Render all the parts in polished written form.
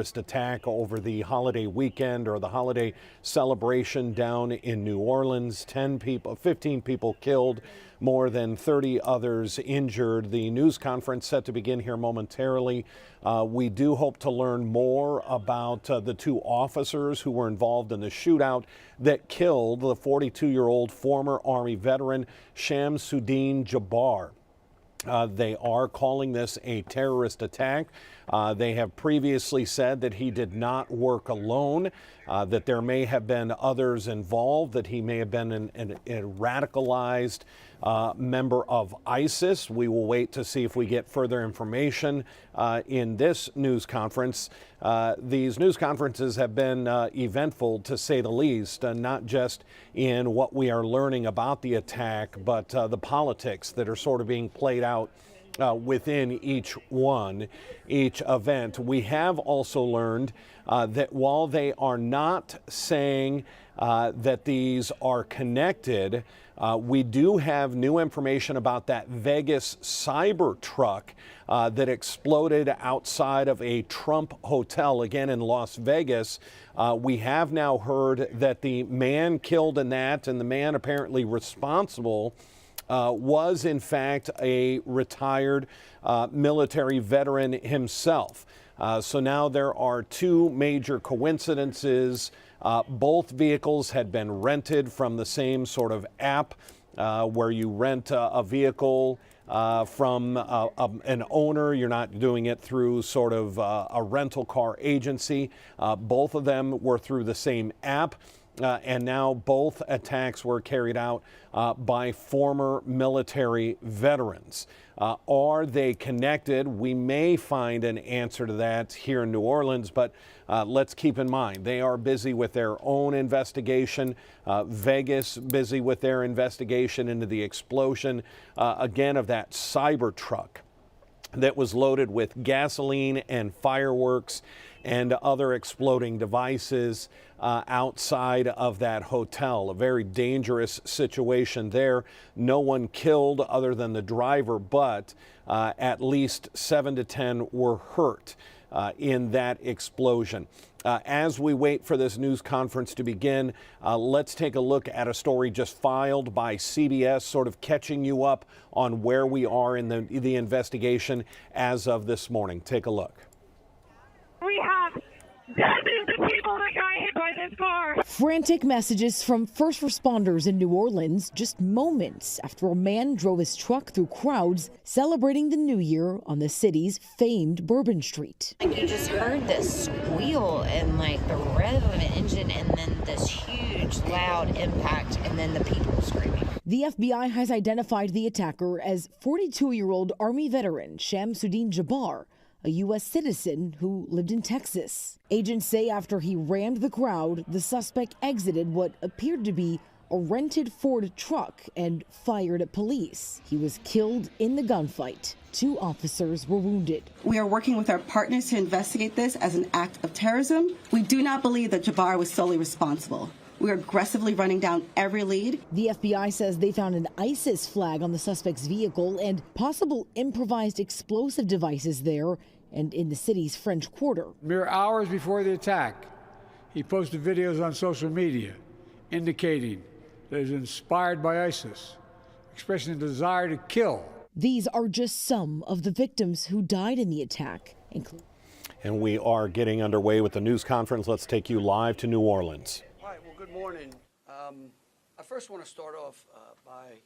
terrorist attack over the holiday weekend or the holiday celebration down in New Orleans. 15 people killed, more than 30 others injured. The news conference set to begin here momentarily. We do hope to learn more about the two officers who were involved in the shootout that killed the 42-year-old former Army veteran Shamsuddin Jabbar. They are calling this a terrorist attack. They have previously said that he did not work alone, that there may have been others involved, that he may have been a radicalized member of ISIS. We will wait to see if we get further information in this news conference. These news conferences have been eventful, to say the least, not just in what we are learning about the attack, but the politics that are sort of being played out within each event. We have also learned that while they are not saying that these are connected, we do have new information about that Vegas cyber truck that exploded outside of a Trump hotel, again in Las Vegas. We have now heard that the man killed in that, and the man apparently responsible, was in fact a retired military veteran himself. So now there are two major coincidences. Both vehicles had been rented from the same sort of app where you rent a vehicle from an owner. You're not doing it through sort of a rental car agency. Both of them were through the same app. And now both attacks were carried out by former military veterans. Are they connected? We may find an answer to that here in New Orleans, but let's keep in mind they are busy with their own investigation. Vegas busy with their investigation into the explosion, again, of that cyber truck that was loaded with gasoline and fireworks and other exploding devices outside of that hotel. A very dangerous situation there. No one killed other than the driver, but at least 7 to 10 were hurt in that explosion. As we wait for this news conference to begin, let's take a look at a story just filed by CBS, sort of catching you up on where we are in the investigation as of this morning. Take a look. We have dozens of people that got hit by this car. Frantic messages from first responders in New Orleans just moments after a man drove his truck through crowds celebrating the new year on the city's famed Bourbon Street. You just heard this squeal and like the rev of an engine and then this huge loud impact and then the people screaming. The FBI has identified the attacker as 42-year-old Army veteran Shamsuddin Jabbar, a U.S. citizen who lived in Texas. Agents say after he rammed the crowd, the suspect exited what appeared to be a rented Ford truck and fired at police. He was killed in the gunfight. 2 officers were wounded. We are working with our partners to investigate this as an act of terrorism. We do not believe that Jabbar was solely responsible. We are aggressively running down every lead. The FBI says they found an ISIS flag on the suspect's vehicle and possible improvised explosive devices there and in the city's French Quarter. Mere hours before the attack, he posted videos on social media indicating that he was inspired by ISIS, expressing a desire to kill. These are just some of the victims who died in the attack. And we are getting underway with the news conference. Let's take you live to New Orleans. Good morning. I first want to start off by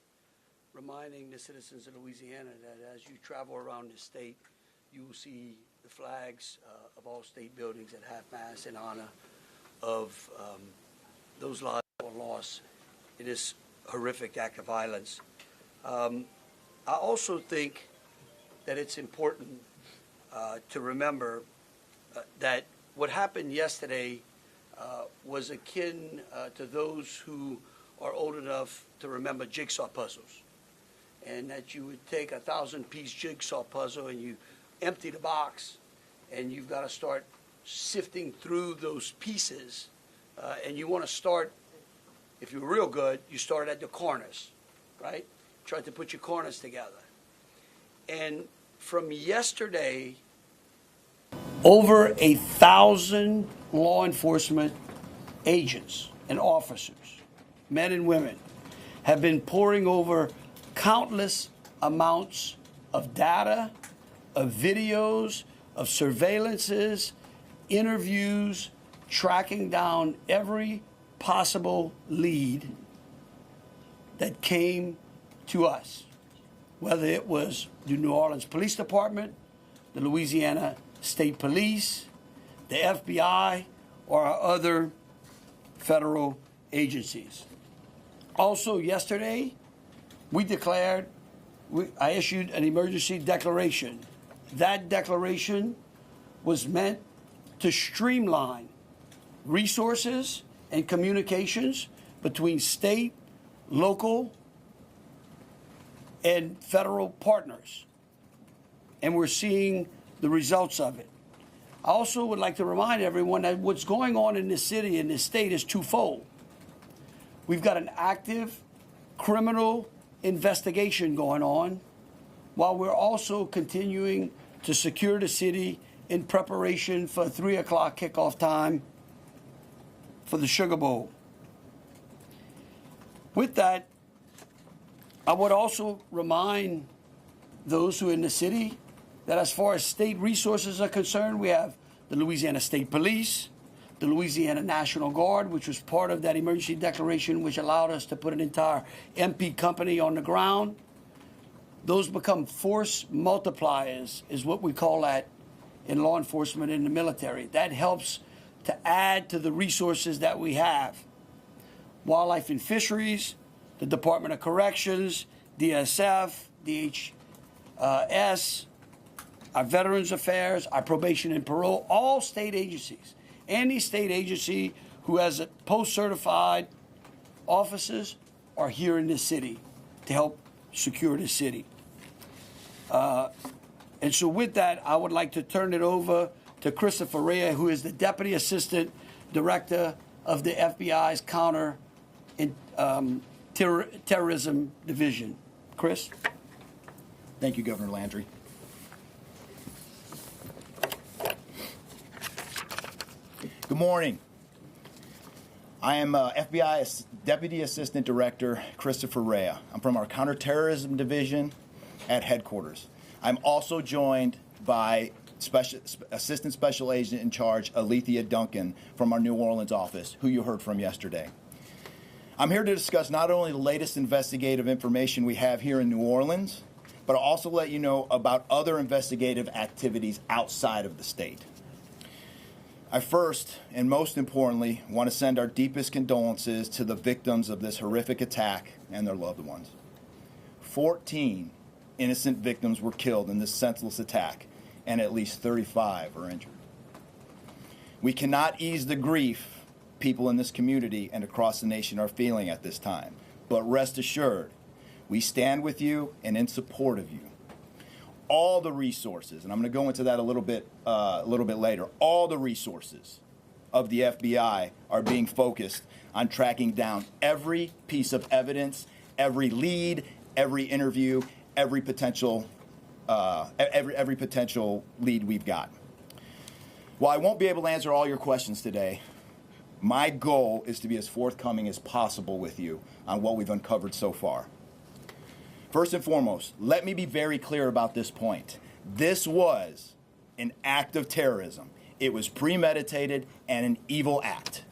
reminding the citizens of Louisiana that as you travel around the state, you will see the flags of all state buildings at half-mast in honor of those lives that were lost in this horrific act of violence. I also think that it's important to remember that what happened yesterday was akin to those who are old enough to remember jigsaw puzzles, and that you would take a 1,000-piece jigsaw puzzle and you empty the box, and you've got to start sifting through those pieces, and you want to start, if you're real good, you start at the corners, right? Try to put your corners together. And from yesterday Over 1,000 law enforcement agents and officers, men and women, have been poring over countless amounts of data, of videos, of surveillances, interviews, tracking down every possible lead that came to us, whether it was the New Orleans Police Department, the Louisiana State Police, the FBI, or our other federal agencies. Also, yesterday, I issued an emergency declaration. That declaration was meant to streamline resources and communications between state, local, and federal partners. And we're seeing the results of it. I also would like to remind everyone that what's going on in this city and this state is twofold. We've got an active criminal investigation going on, while we're also continuing to secure the city in preparation for 3 o'clock kickoff time for the Sugar Bowl. With that, I would also remind those who are in the city that as far as state resources are concerned, we have the Louisiana State Police, the Louisiana National Guard, which was part of that emergency declaration, which allowed us to put an entire MP company on the ground. Those become force multipliers, is what we call that in law enforcement and the military. That helps to add to the resources that we have. Wildlife and Fisheries, the Department of Corrections, DSF, DHS, our Veterans Affairs, our Probation and Parole, all state agencies. Any state agency who has post-certified officers are here in this city to help secure the city. And so with that, I would like to turn it over to Christopher Rea, who is the Deputy Assistant Director of the FBI's Counter Terrorism Division. Chris? Thank you, Governor Landry. Good morning. I am FBI Deputy Assistant Director Christopher Rea. I'm from our Counterterrorism Division at headquarters. I'm also joined by Assistant Special Agent in Charge Alethea Duncan from our New Orleans office, who you heard from yesterday. I'm here to discuss not only the latest investigative information we have here in New Orleans, but I'll also let you know about other investigative activities outside of the state. I first, and most importantly, want to send our deepest condolences to the victims of this horrific attack and their loved ones. 14 innocent victims were killed in this senseless attack, and at least 35 are injured. We cannot ease the grief people in this community and across the nation are feeling at this time, but rest assured, we stand with you and in support of you. All the resources, and I'm going to go into that a little bit later, all the resources of the FBI are being focused on tracking down every piece of evidence, every lead, every interview, every potential lead we've got. While I won't be able to answer all your questions today, my goal is to be as forthcoming as possible with you on what we've uncovered so far. First and foremost, let me be very clear about this point. This was an act of terrorism. It was premeditated and an evil act.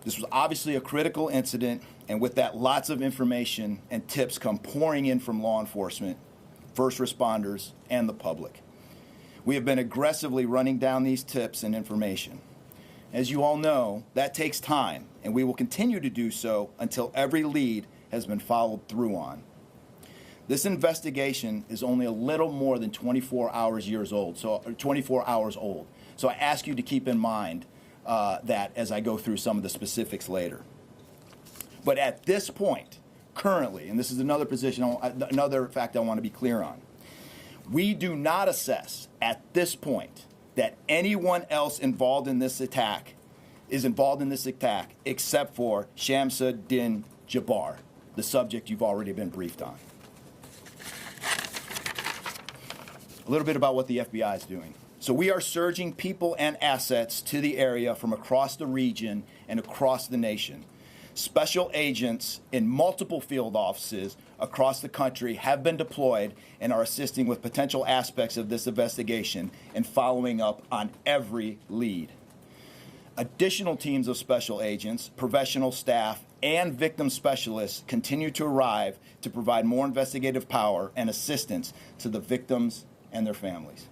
This was obviously a critical incident, and with that, lots of information and tips come pouring in from law enforcement, first responders, and the public. We have been aggressively running down these tips and information. As you all know, that takes time, and we will continue to do so until every lead has been followed through on. This investigation is only a little more than 24 hours old. So I ask you to keep in mind that as I go through some of the specifics later. But at this point, currently, and this is another fact I want to be clear on, we do not assess at this point that anyone else involved in this attack except for Shamsa Din Jabbar, the subject you've already been briefed on. A little bit about what the FBI is doing. So we are surging people and assets to the area from across the region and across the nation. Special agents in multiple field offices across the country have been deployed and are assisting with potential aspects of this investigation and following up on every lead. Additional teams of special agents, professional staff, and victim specialists continue to arrive to provide more investigative power and assistance to the victims and their families.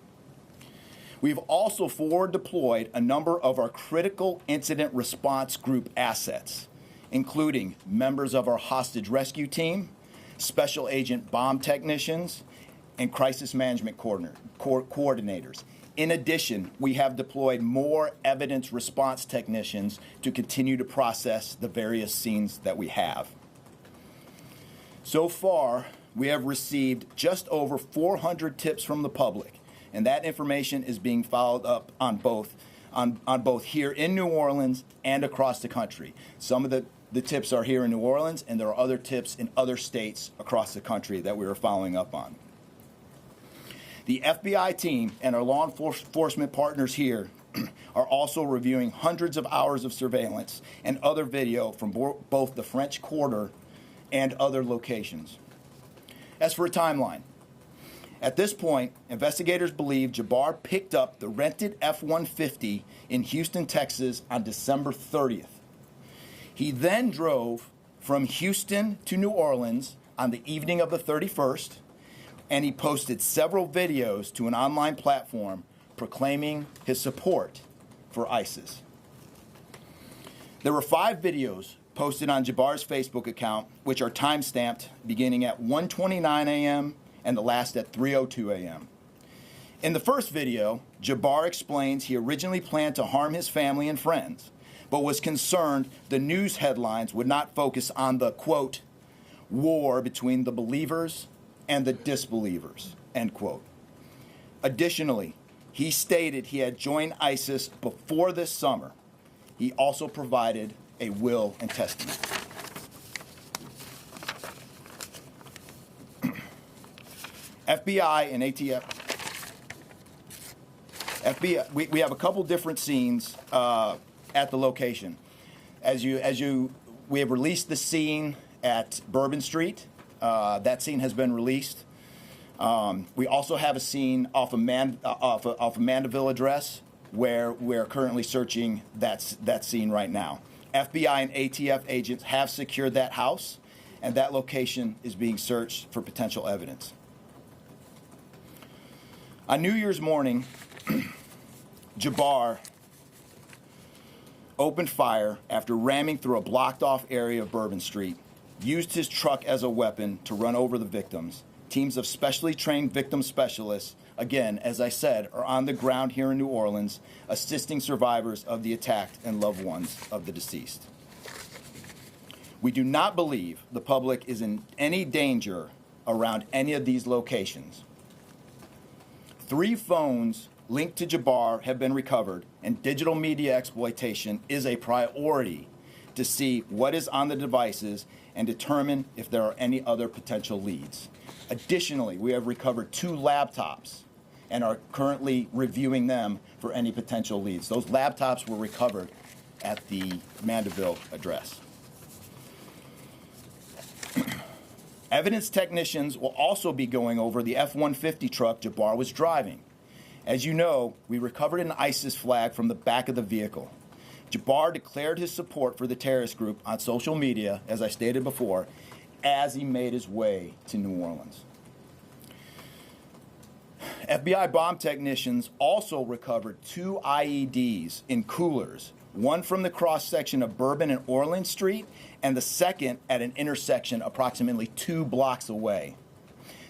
We've also forward deployed a number of our critical incident response group assets, including members of our hostage rescue team, special agent bomb technicians, and crisis management coordinators. In addition, we have deployed more evidence response technicians to continue to process the various scenes that we have. So far, we have received just over 400 tips from the public, and that information is being followed up on both here in New Orleans and across the country. Some of the tips are here in New Orleans, and there are other tips in other states across the country that we are following up on. The FBI team and our law enforcement partners here are also reviewing hundreds of hours of surveillance and other video from both the French Quarter and other locations. As for a timeline, at this point, investigators believe Jabbar picked up the rented F-150 in Houston, Texas on December 30th. He then drove from Houston to New Orleans on the evening of the 31st, and he posted several videos to an online platform proclaiming his support for ISIS. There were 5 videos posted on Jabbar's Facebook account, which are time-stamped beginning at 1:29 a.m. and the last at 3:02 a.m. In the first video, Jabbar explains he originally planned to harm his family and friends, but was concerned the news headlines would not focus on the, quote, war between the believers and the disbelievers, end quote. Additionally, he stated he had joined ISIS before this summer. He also provided a will and testament. FBI and ATF. FBI, we have a couple different scenes at the location. We have released the scene at Bourbon Street. That scene has been released. We also have a scene off of Mandeville address where we're currently searching that scene right now. FBI and ATF agents have secured that house, and that location is being searched for potential evidence. On New Year's morning, Jabbar opened fire after ramming through a blocked-off area of Bourbon Street, used his truck as a weapon to run over the victims. Teams of specially trained victim specialists, again, as I said, are on the ground here in New Orleans, assisting survivors of the attack and loved ones of the deceased. We do not believe the public is in any danger around any of these locations. 3 phones linked to Jabbar have been recovered, and digital media exploitation is a priority to see what is on the devices and determine if there are any other potential leads. Additionally, we have recovered 2 laptops and are currently reviewing them for any potential leads. Those laptops were recovered at the Mandeville address. Evidence technicians will also be going over the F-150 truck Jabbar was driving. As you know, we recovered an ISIS flag from the back of the vehicle. Jabbar declared his support for the terrorist group on social media, as I stated before, as he made his way to New Orleans. FBI bomb technicians also recovered 2 IEDs in coolers, one from the cross-section of Bourbon and Orleans Street, and the second at an intersection approximately 2 blocks away.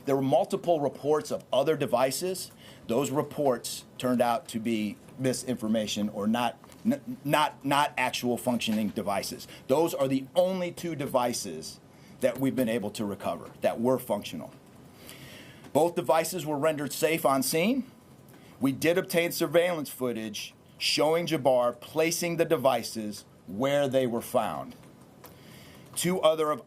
There were multiple reports of other devices. Those reports turned out to be misinformation or not actual functioning devices. Those are the only 2 devices that we've been able to recover that were functional. Both devices were rendered safe on scene. We did obtain surveillance footage showing Jabbar placing the devices where they were found. 2 other,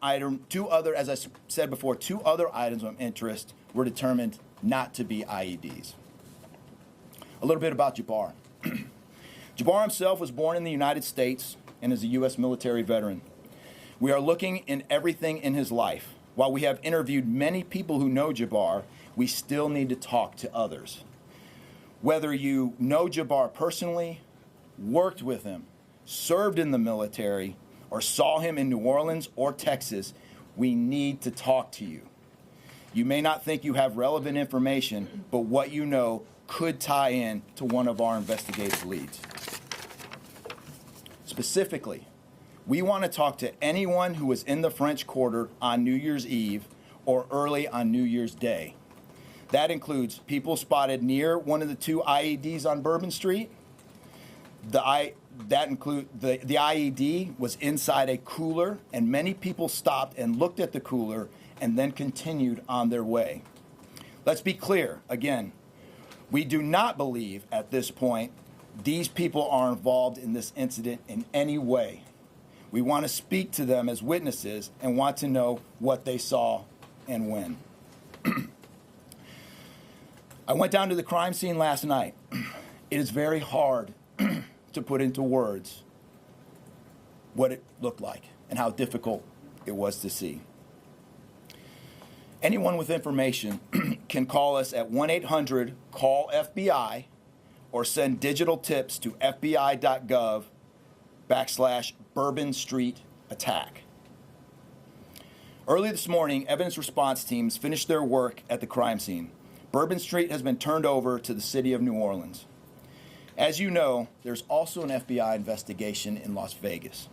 as I said before, 2 other items of interest were determined not to be IEDs. A little bit about Jabbar. Jabbar himself was born in the United States and is a U.S. military veteran. We are looking in everything in his life. While we have interviewed many people who know Jabbar, we still need to talk to others. Whether you know Jabbar personally, worked with him, served in the military, or saw him in New Orleans or Texas, we need to talk to you. You may not think you have relevant information, but what you know could tie in to one of our investigative leads. Specifically, we want to talk to anyone who was in the French Quarter on New Year's Eve or early on New Year's Day. That includes people spotted near one of the two IEDs on Bourbon Street. The IED was inside a cooler, and many people stopped and looked at the cooler and then continued on their way. Let's be clear, again, we do not believe at this point these people are involved in this incident in any way. We want to speak to them as witnesses and want to know what they saw and when. I went down to the crime scene last night. It is very hard to put into words what it looked like and how difficult it was to see. Anyone with information can call us at 1-800-CALL-FBI or send digital tips to fbi.gov/Bourbon Street attack. Early this morning, evidence response teams finished their work at the crime scene. Bourbon Street has been turned over to the city of New Orleans. As you know, there's also an FBI investigation in Las Vegas.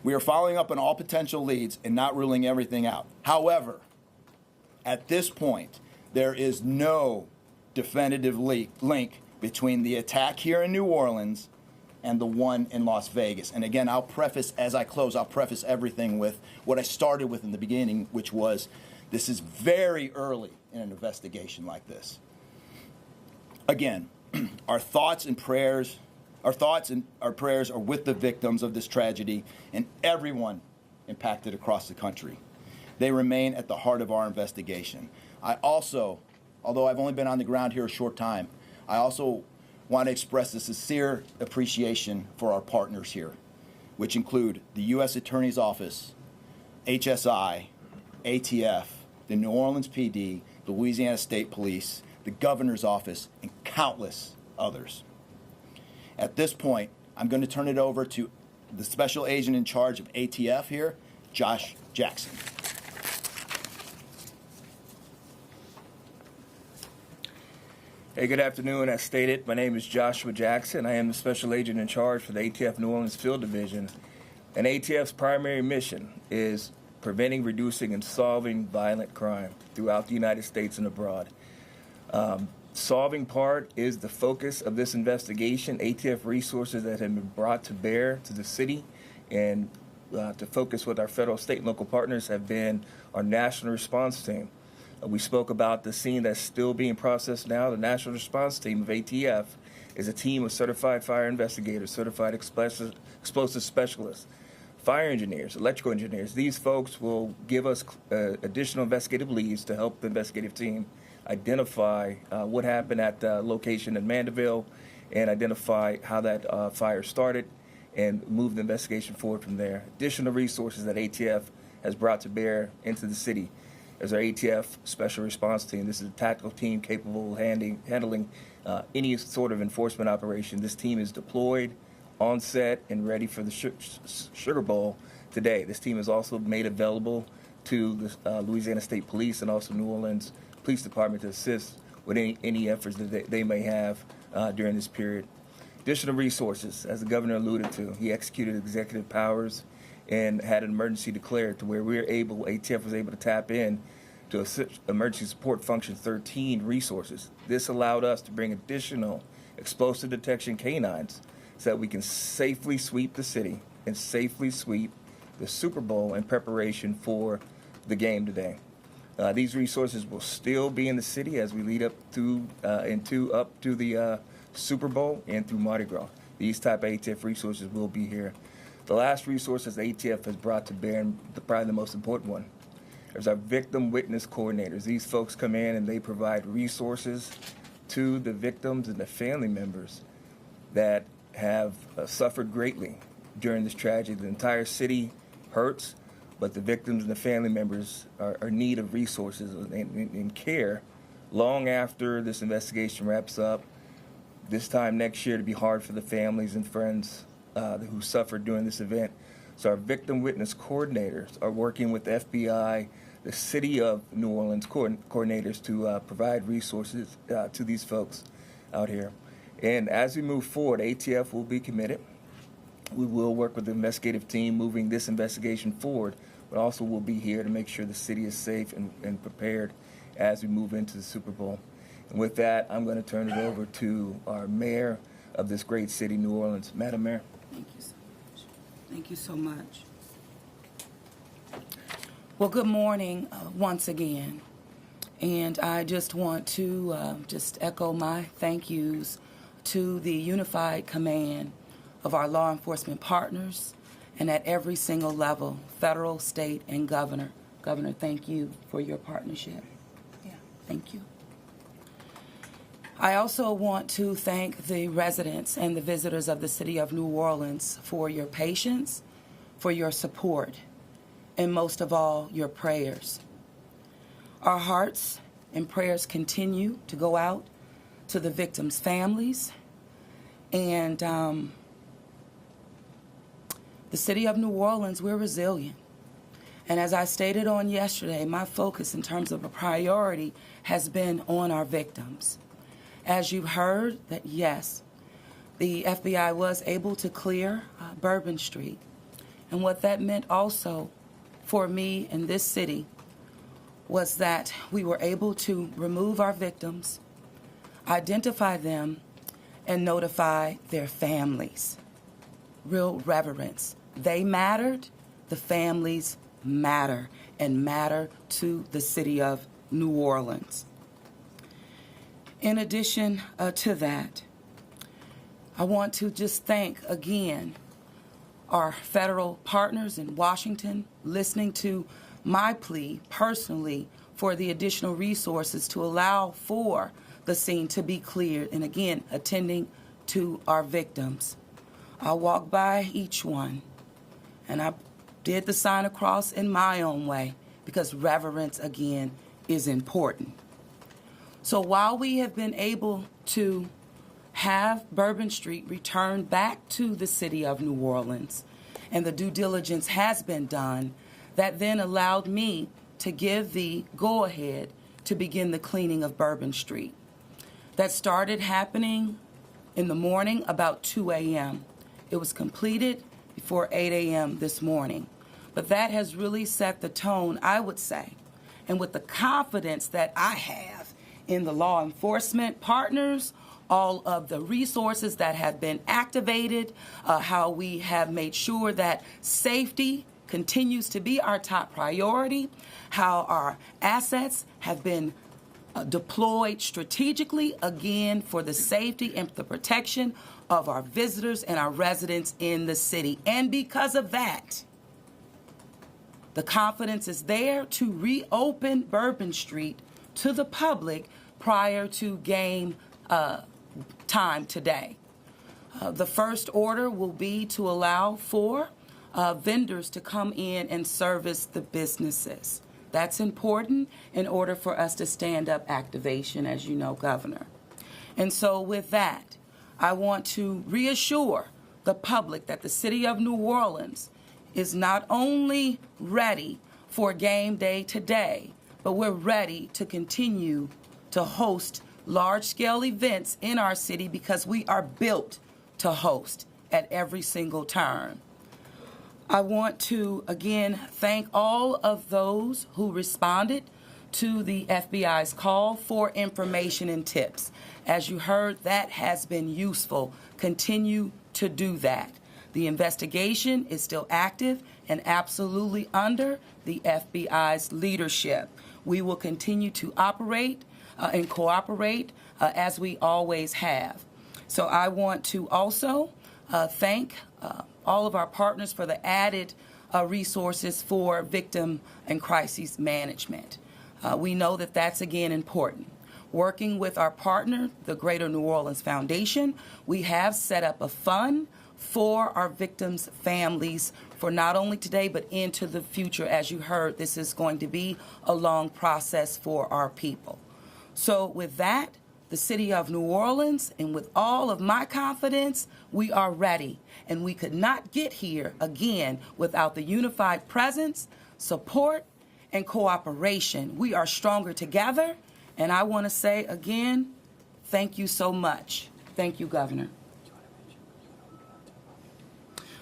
We are following up on all potential leads and not ruling everything out. However, at this point, there is no definitive link between the attack here in New Orleans and the one in Las Vegas. And again, as I close, I'll preface everything with what I started with in the beginning, which was this is very early in an investigation like this. Again, our thoughts and prayers are with the victims of this tragedy and everyone impacted across the country. They remain at the heart of our investigation. I also, although I've only been on the ground here a short time, I also want to express a sincere appreciation for our partners here, which include the U.S. Attorney's Office, HSI, ATF, the New Orleans PD, the Louisiana State Police, the Governor's Office, and countless others. At this point, I'm going to turn it over to the Special Agent in charge of ATF here, Josh Jackson. Hey, good afternoon. As stated, my name is Joshua Jackson. I am the Special Agent in charge for the ATF New Orleans Field Division. And ATF's primary mission is preventing, reducing, and solving violent crime throughout the United States and abroad. Solving part is the focus of this investigation. ATF resources that have been brought to bear to the city and to focus with our federal, state, and local partners have been our national response team. We spoke about the scene that's still being processed now. The National Response Team of ATF is a team of certified fire investigators, certified explosive specialists, fire engineers, electrical engineers. These folks will give us additional investigative leads to help the investigative team identify what happened at the location in Mandeville and identify how that fire started and move the investigation forward from there. Additional resources that ATF has brought to bear into the city as our ATF Special Response Team. This is a tactical team capable of handling any sort of enforcement operation. This team is deployed, on set, and ready for the Sugar Bowl today. This team is also made available to the Louisiana State Police and also New Orleans Police Department to assist with any efforts that they may have during this period. Additional resources, as the governor alluded to, he executed executive powers and had an emergency declared to where ATF was able to tap in to Emergency Support Function 13 resources. This allowed us to bring additional explosive detection canines so that we can safely sweep the city and safely sweep the Super Bowl in preparation for the game today. These resources will still be in the city as we lead up to the Super Bowl and through Mardi Gras. These type of ATF resources will be here. The last resources ATF has brought to bear, and probably the most important one, There's our victim witness coordinators. These folks come in and they provide resources to the victims and the family members that have suffered greatly during this tragedy. The entire city hurts, but the victims and the family members are in need of resources and care long after this investigation wraps up. This time next year, to be hard for the families and friends who suffered during this event. So our victim witness coordinators are working with the FBI, the City of New Orleans coordinators to provide resources to these folks out here. And as we move forward, ATF will be committed. We will work with the investigative team moving this investigation forward, but also we'll be here to make sure the city is safe and prepared as we move into the Super Bowl. And with that, I'm going to turn it over to our mayor of this great city, New Orleans. Madam Mayor. Thank you so much. Thank you so much. Well, good morning once again. And I just want to just echo my thank yous to the unified command of our law enforcement partners and at every single level, federal, state, and governor. Governor, thank you for your partnership. Yeah, thank you. I also want to thank the residents and the visitors of the city of New Orleans for your patience, for your support, and most of all, your prayers. Our hearts and prayers continue to go out to the victims' families, and the city of New Orleans, we're resilient. And as I stated on yesterday, my focus in terms of a priority has been on our victims. As you've heard, that yes, the FBI was able to clear Bourbon Street. And what that meant also for me in this city was that we were able to remove our victims, identify them, and notify their families. Real reverence. They mattered, the families matter, and matter to the city of New Orleans. In addition to that, I want to just thank again our federal partners in Washington listening to my plea personally for the additional resources to allow for the scene to be cleared, and again, attending to our victims. I walked by each one, and I did the sign of cross in my own way, because reverence, again, is important. So while we have been able to have Bourbon Street returned back to the city of New Orleans, and the due diligence has been done, that then allowed me to give the go-ahead to begin the cleaning of Bourbon Street. That started happening in the morning about 2 a.m. It was completed before 8 a.m. this morning. But that has really set the tone, I would say, and with the confidence that I have in the law enforcement partners, all of the resources that have been activated, how we have made sure that safety continues to be our top priority, how our assets have been deployed strategically, again, for the safety and the protection of our visitors and our residents in the city. And because of that, the confidence is there to reopen Bourbon Street to the public prior to game time today. The first order will be to allow for vendors to come in and service the businesses. That's important in order for us to stand up activation, as you know, Governor. And so with that, I want to reassure the public that the city of New Orleans is not only ready for game day today, but we're ready to continue to host large-scale events in our city because we are built to host at every single turn. I want to, again, thank all of those who responded to the FBI's call for information and tips. As you heard, that has been useful. Continue to do that. The investigation is still active and absolutely under the FBI's leadership. We will continue to operate and cooperate as we always have. So I want to also thank all of our partners for the added resources for victim and crisis management. We know that that's, again, important. Working with our partner, the Greater New Orleans Foundation, we have set up a fund for our victims' families for not only today but into the future. As you heard, this is going to be a long process for our people. So with that, the city of New Orleans, and with all of my confidence, we are ready. And we could not get here, again, without the unified presence, support, and cooperation. We are stronger together. And I want to say, again, thank you so much. Thank you, Governor.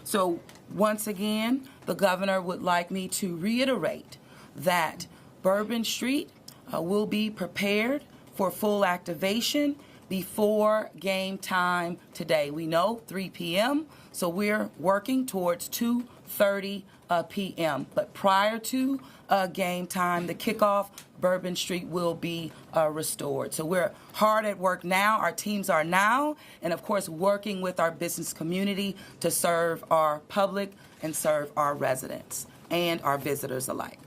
So once again, the governor would like me to reiterate that Bourbon Street will be prepared for full activation before game time today. We know 3 p.m., so we're working towards 2:30 p.m. But prior to game time, the kickoff, Bourbon Street will be restored. So we're hard at work now. Our teams are now, and of course, working with our business community to serve our public and serve our residents and our visitors alike.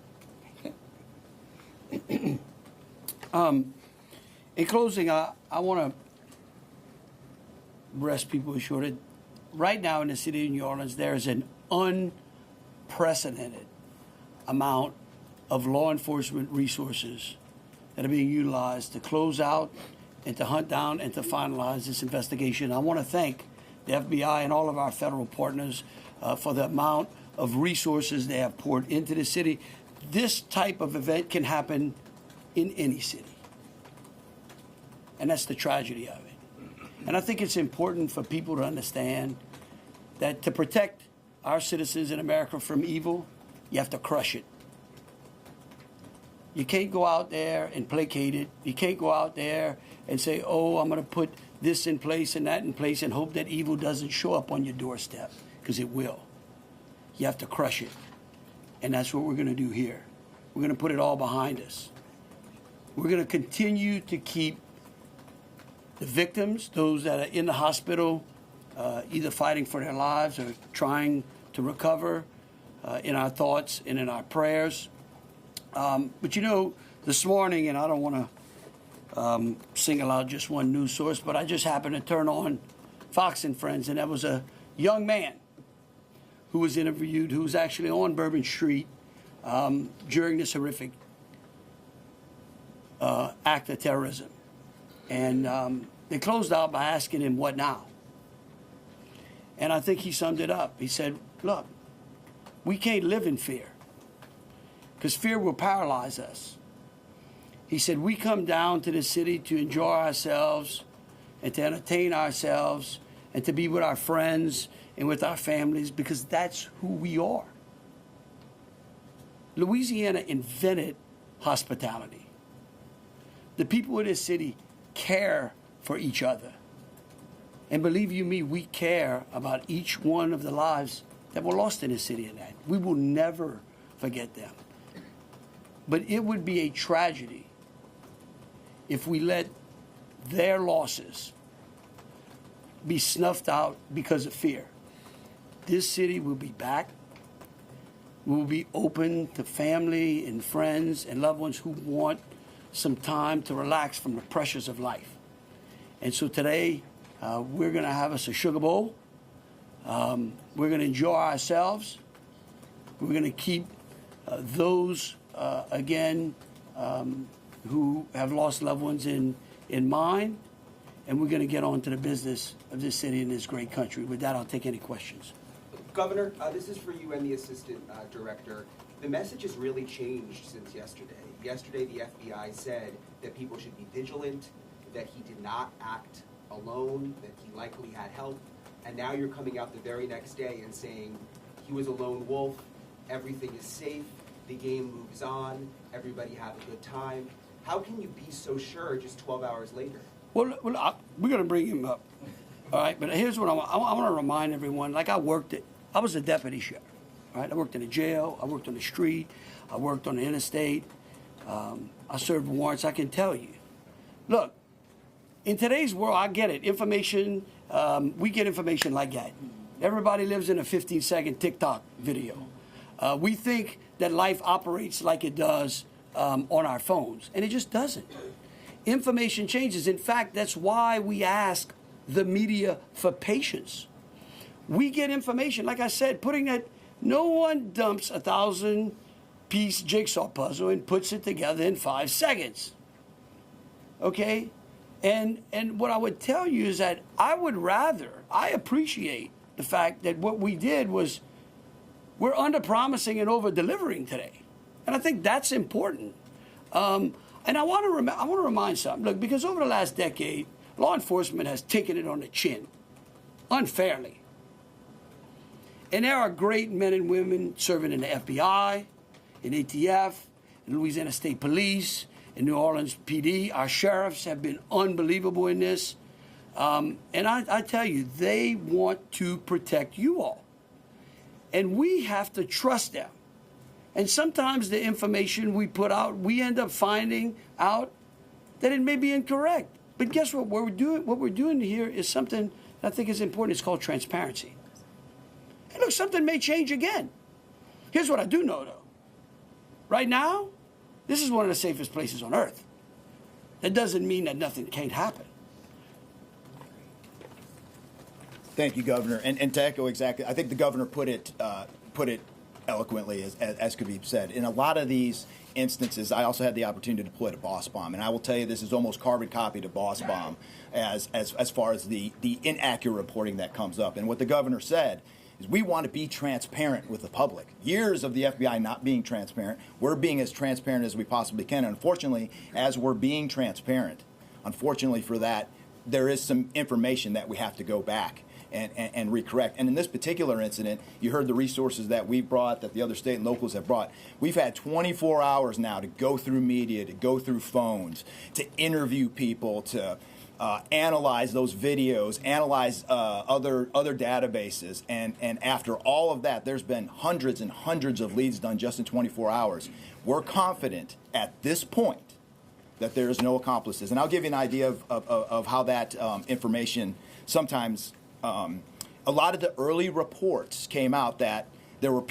In closing, I want to rest people assured that right now in the city of New Orleans, there is an unprecedented amount of law enforcement resources that are being utilized to close out and to hunt down and to finalize this investigation. I want to thank the FBI and all of our federal partners for the amount of resources they have poured into the city. This type of event can happen in any city. And that's the tragedy of it. And I think it's important for people to understand that to protect our citizens in America from evil, you have to crush it. You can't go out there and placate it. You can't go out there and say, oh, I'm going to put this in place and that in place and hope that evil doesn't show up on your doorstep, because it will. You have to crush it. And that's what we're going to do here. We're going to put it all behind us. We're going to continue to keep the victims, those that are in the hospital, either fighting for their lives or trying to recover, in our thoughts and in our prayers. But you know, this morning, and I don't want to single out just one news source, but I just happened to turn on Fox and Friends, and there was a young man who was interviewed who was actually on Bourbon Street during this horrific act of terrorism. And they closed out by asking him, what now? And I think he summed it up. He said, look, we can't live in fear, because fear will paralyze us. He said, we come down to the city to enjoy ourselves and to entertain ourselves and to be with our friends and with our families, because that's who we are. Louisiana invented hospitality. The people of this city care for each other. And believe you me, we care about each one of the lives that were lost in this city and that. We will never forget them. But it would be a tragedy if we let their losses be snuffed out because of fear. This city will be back. We will be open to family and friends and loved ones who want some time to relax from the pressures of life. And so today, we're going to have us a sugar bowl. We're going to enjoy ourselves. We're going to keep those, again, who have lost loved ones in mind. And we're going to get on to the business of this city and this great country. With that, I'll take any questions. Governor, this is for you and the Assistant Director. The message has really changed since yesterday. Yesterday, the FBI said that people should be vigilant, that he did not act alone, that he likely had help. And now you're coming out the very next day and saying he was a lone wolf, everything is safe, the game moves on, everybody have a good time. How can you be so sure just 12 hours later? Well, we're going to bring him up. All right, but here's what I want to remind everyone. Like I was a deputy sheriff. All right, I worked in a jail, I worked on the street, I worked on the interstate, I served warrants. I can tell you. Look, in today's world, I get it. Information, we get information like that. Everybody lives in a 15-second TikTok video. We think that life operates like it does on our phones, and it just doesn't. Information changes. In fact, that's why we ask the media for patience. We get information, like I said, no one dumps 1,000-piece jigsaw puzzle and puts it together in 5 seconds. Okay? And what I would tell you is that I appreciate the fact that what we did was we're under-promising and over-delivering today. And I think that's important. And I want to remind something. Look, because over the last decade, law enforcement has taken it on the chin, unfairly. And there are great men and women serving in the FBI, in ATF, in Louisiana State Police, in New Orleans PD. Our sheriffs have been unbelievable in this. And I tell you, they want to protect you all. And we have to trust them. And sometimes the information we put out, we end up finding out that it may be incorrect. But guess what? What we're doing here is something that I think is important. It's called transparency. And look, something may change again. Here's what I do know, though. Right now, this is one of the safest places on earth. That doesn't mean that nothing can't happen. Thank you, Governor. And to echo exactly, I think the governor put it eloquently, as could be said. In a lot of these instances, I also had the opportunity to deploy to Boss Bomb, and I will tell you this is almost carbon copy to Boss Bomb as far as the inaccurate reporting that comes up. And what the governor said is we want to be transparent with the public. Years of the FBI not being transparent, we're being as transparent as we possibly can. And unfortunately, as we're being transparent, unfortunately for that, there is some information that we have to go back and recorrect. And in this particular incident, you heard the resources that we brought, that the other state and locals have brought. We've had 24 hours now to go through media, to go through phones, to interview people, to analyze those videos, analyze other databases. And after all of that, there's been hundreds and hundreds of leads done just in 24 hours. We're confident at this point that there is no accomplices. And I'll give you an idea of how that information sometimes, a lot of the early reports came out that there were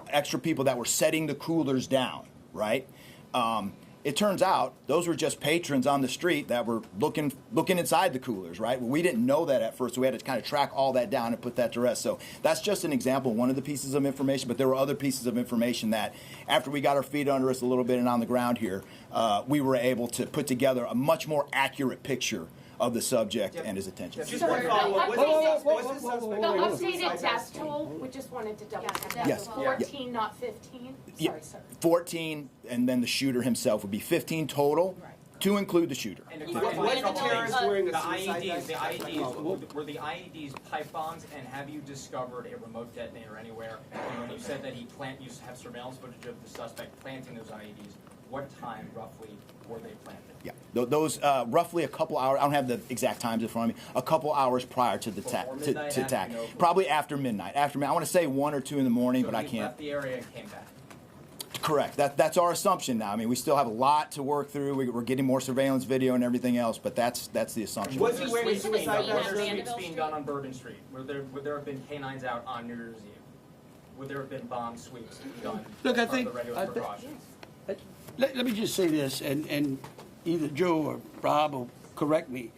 extra people that were setting the coolers down, right? It turns out those were just patrons on the street that were looking inside the coolers, right? Well, we didn't know that at first, so we had to kind of track all that down and put that to rest. So that's just an example, one of the pieces of information, but there were other pieces of information that after we got our feet under us a little bit and on the ground here, we were able to put together a much more accurate picture of the subject and his attention. Just one follow-up. The updated death toll, we just wanted to double check that. Yes. 14, not 15? Sorry, sir. 14, and then the shooter himself would be 15 total, to include the shooter. And the terrorist wearing the IEDs, were the IEDs pipe bombs, and have you discovered a remote detonator anywhere? And when you said that you have surveillance footage of the suspect planting those IEDs, what time roughly were they planted? Yeah, those roughly a couple hours. I don't have the exact times in front of me. A couple hours prior to the attack, probably after midnight. I want to say 1 or 2 in the morning, but I can't. Left the area and came back. Correct. That's our assumption now. I mean, we still have a lot to work through. We're getting more surveillance video and everything else, but that's the assumption. Was he wearing suicide vest being done on Bourbon Street? Would there have been canines out on New Year's Eve? Would there have been bomb sweeps done? Look, I the think. regular precautions? Let me just say this, and either Joe or Rob will correct me.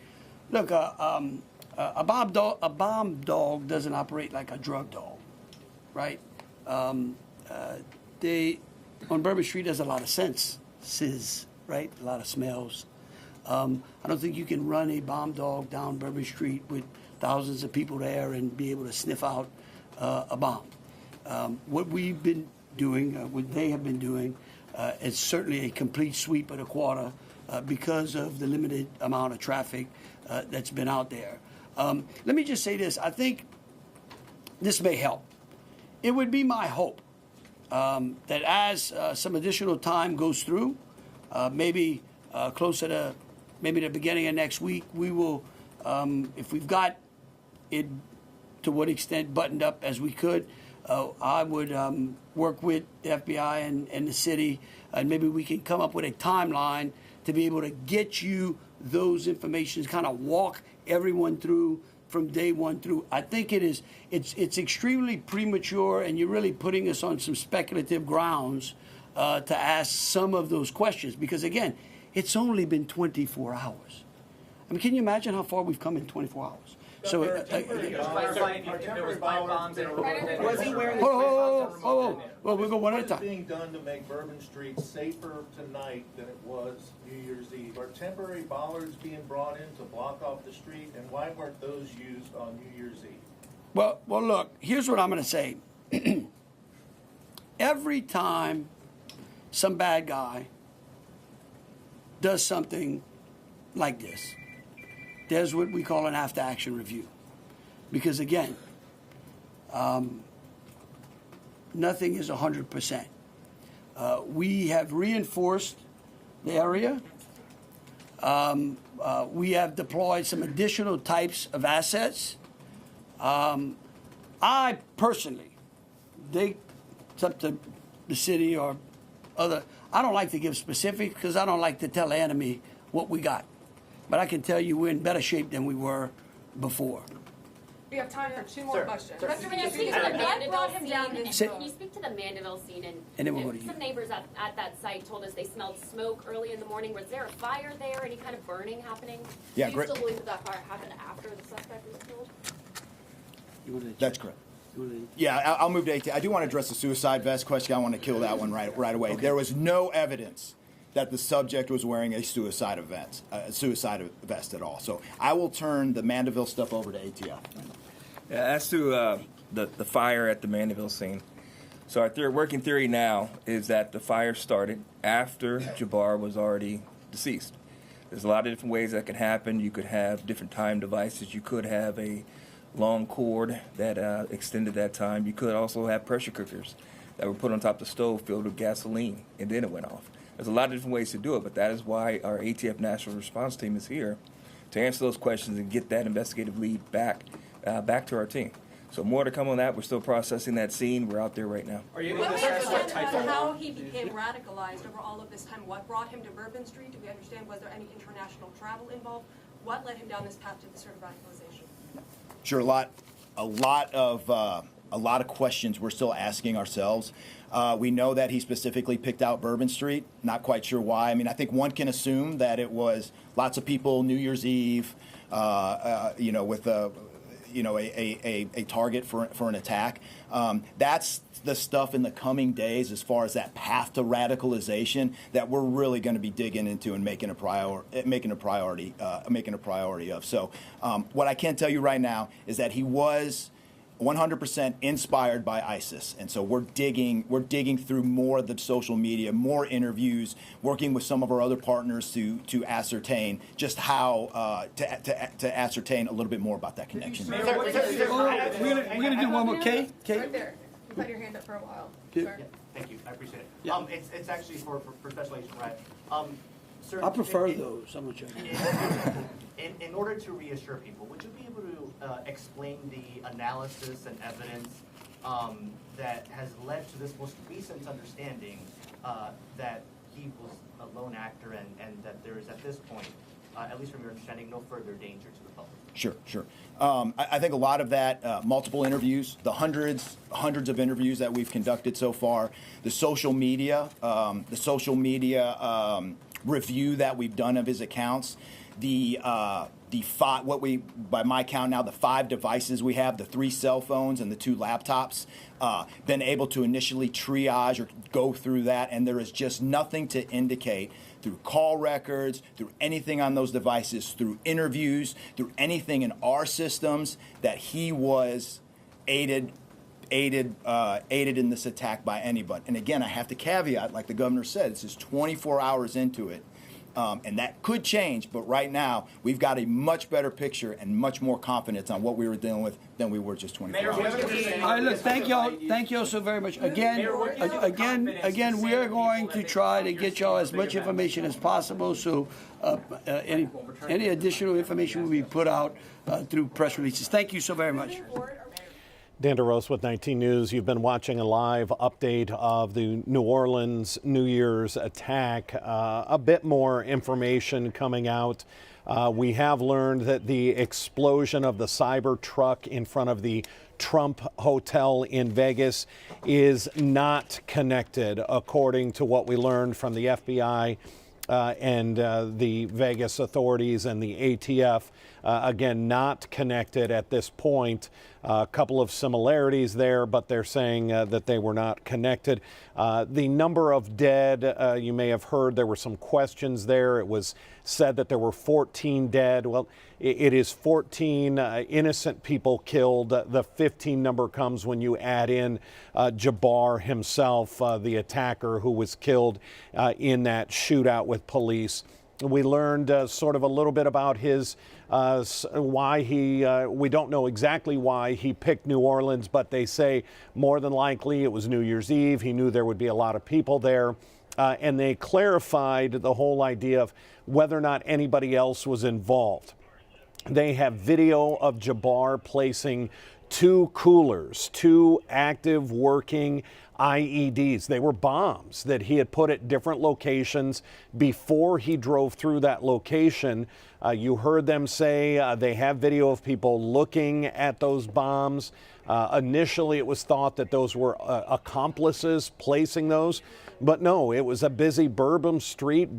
Look, a bomb dog doesn't operate like a drug dog, right? On Bourbon Street, there's a lot of senses, right? A lot of smells. I don't think you can run a bomb dog down Bourbon Street with thousands of people there and be able to sniff out a bomb. What we've been doing, what they have been doing, is certainly a complete sweep of the quarter because of the limited amount of traffic that's been out there. Let me just say this. I think this may help. It would be my hope that as some additional time goes through, maybe closer to maybe the beginning of next week, we will, if we've got it to what extent buttoned up as we could, I would work with the FBI and the city, and maybe we can come up with a timeline to be able to get you those information, kind of walk everyone through from day one through. I think it's extremely premature, and you're really putting us on some speculative grounds to ask some of those questions, because again, it's only been 24 hours. I mean, can you imagine how far we've come in 24 hours? So, was he wearing well, we'll go one at a What is time. being done to make Bourbon Street safer tonight than it was New Year's Eve? Are temporary bollards being brought in to block off the street, and why weren't those used on New Year's Eve? Well, look, here's what I'm going to say. Every time some bad guy does something like this, there's what we call an after-action review. Because, again, nothing is 100%. We have reinforced the area. We have deployed some additional types of assets. I personally, it's up to the city or other, I don't like to give specifics because I don't like to tell the enemy what we got. But I can tell you we're in better shape than we were before. We have time for two more questions. Dr. Can you speak to the Mandeville scene? Can you speak to the Mandeville scene? And then we'll go to you. Some neighbors at that site told us they smelled smoke early in the morning. Was there a fire there? Any kind of burning happening? Yeah, Do you great. still believe that fire happened after the suspect was killed? That's correct. Yeah, I'll move to 18. I do want to address the suicide vest question. I want to kill that one right away. Okay. There was no evidence that the subject was wearing a suicide vest at all. So I will turn the Mandeville stuff over to ATF. Yeah, as to the fire at the Mandeville scene, so our working theory now is that the fire started after Jabbar was already deceased. There's a lot of different ways that could happen. You could have different time devices. You could have a long cord that extended that time. You could also have pressure cookers that were put on top of the stove filled with gasoline, and then it went off. There's a lot of different ways to do it, but that is why our ATF National Response Team is here to answer those questions and get that investigative lead back to our team. So more to come on that. We're still processing that scene. We're out there right now. Are you able to assess what type of how he became radicalized over all of this time? What brought him to Bourbon Street? Do we understand? Was there any international travel involved? What led him down this path to this sort of radicalization? Sure, a lot of questions we're still asking ourselves. We know that he specifically picked out Bourbon Street. Not quite sure why. I mean, I think one can assume that it was lots of people New Year's Eve, with a target for an attack. That's the stuff in the coming days as far as that path to radicalization that we're really going to be digging into and making a priority of. So what I can tell you right now is that he was 100% inspired by ISIS, and so we're digging through more of the social media, more interviews, working with some of our other partners to ascertain just how to ascertain a little bit more about that connection. We're gonna do one more. Kate? Right there. You've had your hand up for a while. Yeah, thank you. I appreciate it. Yeah. It's actually for Special Agent Red. Sir, I prefer those. I'm sure. In order to reassure people, would you be able to explain the analysis and evidence that has led to this most recent understanding that he was a lone actor and that there is at this point, at least from your understanding, no further danger to the public? Sure. I think a lot of that, multiple interviews, the hundreds of interviews that we've conducted so far, the social media review that we've done of his accounts, by my count now, the 5 devices we have, the 3 cell phones and the 2 laptops, been able to initially triage or go through that, and there is just nothing to indicate through call records, through anything on those devices, through interviews, through anything in our systems that he was aided in this attack by anybody. And again, I have to caveat, like the governor said, this is 24 hours into it. And that could change, but right now we've got a much better picture and much more confidence on what we were dealing with than we were just 24 hours ago. All right, look, thank y'all so very much. Again, we are going to try to get y'all as much information as possible. So any additional information will be put out through press releases. Thank you so very much. Dan DeRose with 19 News. You've been watching a live update of the New Orleans New Year's attack. A bit more information coming out. We have learned that the explosion of the cyber truck in front of the Trump Hotel in Vegas is not connected, according to what we learned from the FBI and the Vegas authorities and the ATF. Again, not connected at this point. A couple of similarities there, but they're saying that they were not connected. The number of dead, you may have heard there were some questions there. It was said that there were 14 dead. Well, it is 14 innocent people killed. The 15 number comes when you add in Jabbar himself, the attacker who was killed in that shootout with police. We learned sort of a little bit about his why he, we don't know exactly why he picked New Orleans, but they say more than likely it was New Year's Eve. He knew there would be a lot of people there. And they clarified the whole idea of whether or not anybody else was involved. They have video of Jabbar placing two coolers, two active working IEDs. They were bombs that he had put at different locations before he drove through that location. You heard them say they have video of people looking at those bombs. Initially, it was thought that those were accomplices placing those, but no, it was a busy Bourbon Street.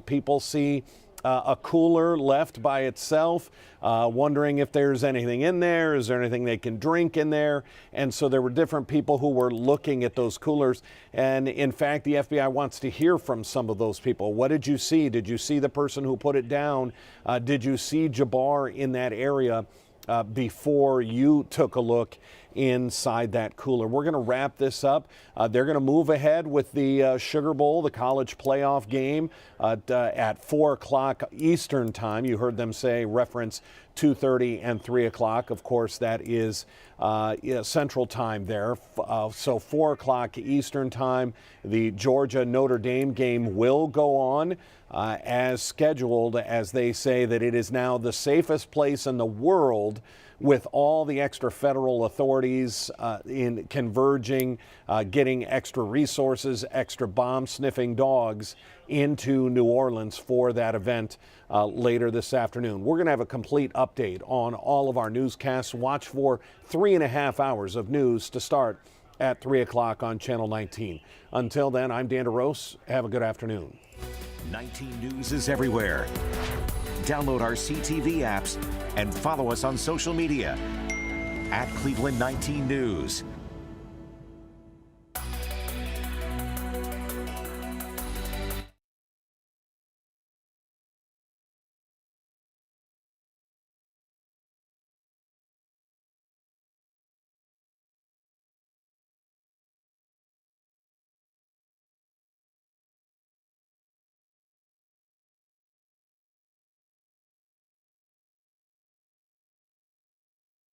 People see a cooler left by itself, wondering if there's anything in there. Is there anything they can drink in there? And so there were different people who were looking at those coolers. And in fact, the FBI wants to hear from some of those people. What did you see? Did you see the person who put it down? Did you see Jabbar in that area before you took a look inside that cooler? We're going to wrap this up. They're going to move ahead with the Sugar Bowl, the college playoff game at 4 o'clock Eastern time. You heard them say reference 2:30 and 3 o'clock. Of course, that is Central Time there. So 4 o'clock Eastern time, the Georgia-Notre Dame game will go on as scheduled, as they say that it is now the safest place in the world, with all the extra federal authorities in converging, getting extra resources, extra bomb-sniffing dogs into New Orleans for that event later this afternoon. We're going to have a complete update on all of our newscasts. Watch for 3.5 hours of news to start at 3 o'clock on Channel 19. Until then, I'm Dan DeRose. Have a good afternoon. 19 News is everywhere. Download our CTV apps and follow us on social media at Cleveland 19 News.